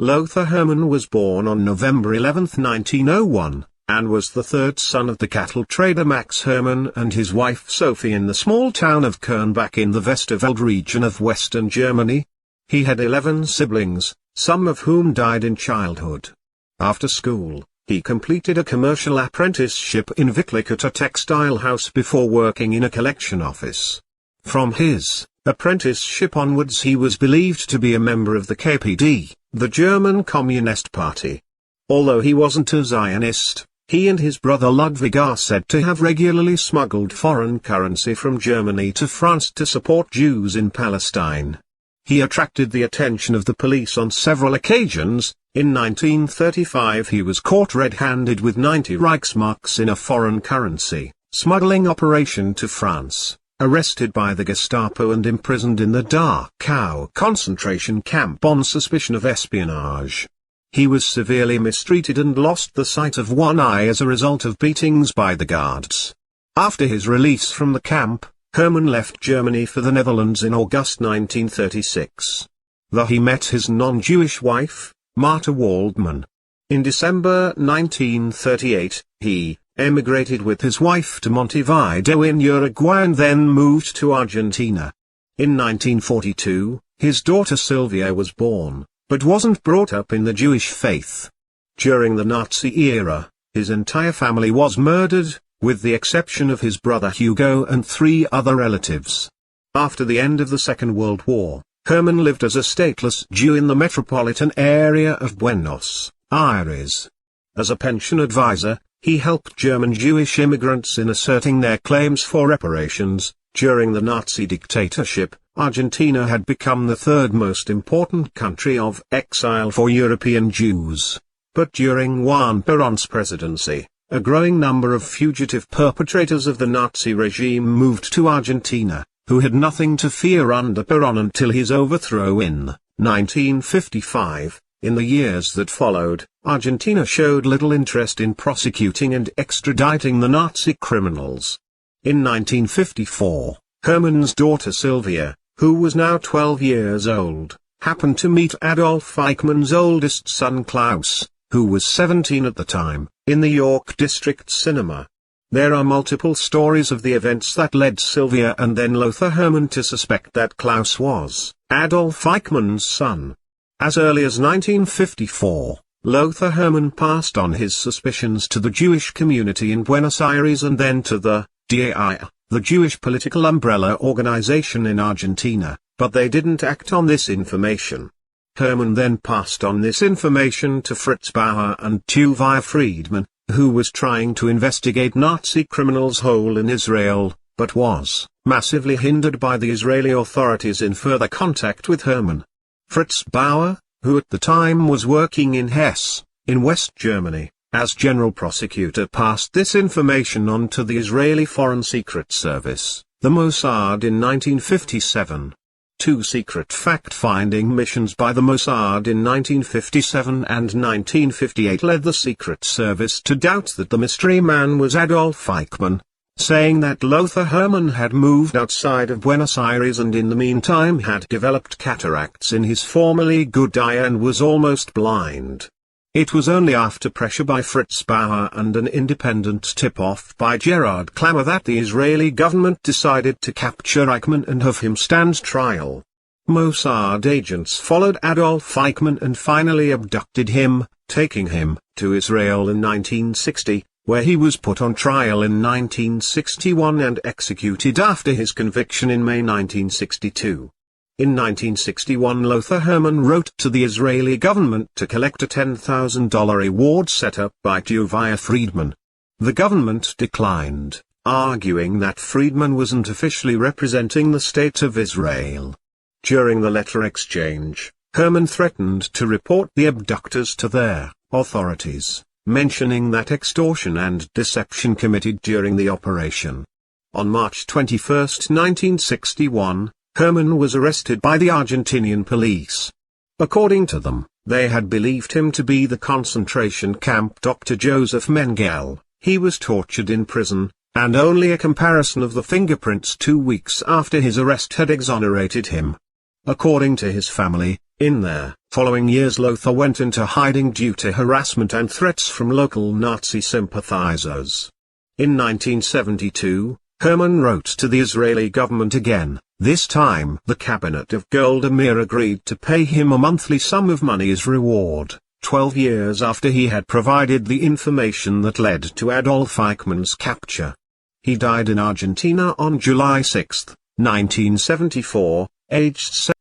Lothar Hermann was born on November 11, 1901, and was the third son of the cattle trader Max Hermann and his wife Sophie in the small town of Kernbach in the Westerwald region of western Germany. He had 11 siblings, some of whom died in childhood. After school, he completed a commercial apprenticeship in Wicklich at a textile house before working in a collection office. From his apprenticeship onwards he was believed to be a member of the KPD, the German Communist Party. Although he wasn't a Zionist, he and his brother Ludwig are said to have regularly smuggled foreign currency from Germany to France to support Jews in Palestine. He attracted the attention of the police on several occasions. In 1935 he was caught red-handed with 90 Reichsmarks in a foreign currency smuggling operation to France, arrested by the Gestapo and imprisoned in the Dachau concentration camp on suspicion of espionage. He was severely mistreated and lost the sight of one eye as a result of beatings by the guards. After his release from the camp, Hermann left Germany for the Netherlands in August 1936. There he met his non-Jewish wife, Martha Waldman. In December 1938, he emigrated with his wife to Montevideo in Uruguay and then moved to Argentina. In 1942, his daughter Sylvia was born, but wasn't brought up in the Jewish faith. During the Nazi era, his entire family was murdered, with the exception of his brother Hugo and 3 other relatives. After the end of the Second World War, Hermann lived as a stateless Jew in the metropolitan area of Buenos Aires. As a pension advisor, he helped German Jewish immigrants in asserting their claims for reparations. During the Nazi dictatorship, Argentina had become the third most important country of exile for European Jews. But during Juan Perón's presidency, a growing number of fugitive perpetrators of the Nazi regime moved to Argentina, who had nothing to fear under Perón until his overthrow in 1955. In the years that followed, Argentina showed little interest in prosecuting and extraditing the Nazi criminals. In 1954, Hermann's daughter Sylvia, who was now 12 years old, happened to meet Adolf Eichmann's oldest son Klaus, who was 17 at the time, in the York District Cinema. There are multiple stories of the events that led Sylvia and then Lothar Hermann to suspect that Klaus was Adolf Eichmann's son. As early as 1954, Lothar Hermann passed on his suspicions to the Jewish community in Buenos Aires and then to the DAI, the Jewish political umbrella organization in Argentina, but they didn't act on this information. Hermann then passed on this information to Fritz Bauer and Tuvia Friedman, who was trying to investigate Nazi criminals whole in Israel, but was massively hindered by the Israeli authorities in further contact with Hermann. Fritz Bauer, who at the time was working in Hesse, in West Germany, as general prosecutor, passed this information on to the Israeli Foreign Secret Service, the Mossad, in 1957. 2 secret fact-finding missions by the Mossad in 1957 and 1958 led the Secret Service to doubt that the mystery man was Adolf Eichmann, saying that Lothar Hermann had moved outside of Buenos Aires and in the meantime had developed cataracts in his formerly good eye and was almost blind. It was only after pressure by Fritz Bauer and an independent tip-off by Gerard Klammer that the Israeli government decided to capture Eichmann and have him stand trial. Mossad agents followed Adolf Eichmann and finally abducted him, taking him to Israel in 1960, where he was put on trial in 1961 and executed after his conviction in May 1962. In 1961 Lothar Hermann wrote to the Israeli government to collect a $10,000 reward set up by Tuvia Friedman. The government declined, arguing that Friedman wasn't officially representing the State of Israel. During the letter exchange, Hermann threatened to report the abductors to their authorities, mentioning that extortion and deception committed during the operation. On March 21, 1961, Hermann was arrested by the Argentinian police. According to them, they had believed him to be the concentration camp Dr. Joseph Mengele. He was tortured in prison, and only a comparison of the fingerprints 2 weeks after his arrest had exonerated him. According to his family, In their following years Lothar went into hiding due to harassment and threats from local Nazi sympathizers. In 1972, Hermann wrote to the Israeli government again. This time the cabinet of Golda Meir agreed to pay him a monthly sum of money as reward, 12 years after he had provided the information that led to Adolf Eichmann's capture. He died in Argentina on July 6, 1974, aged 7.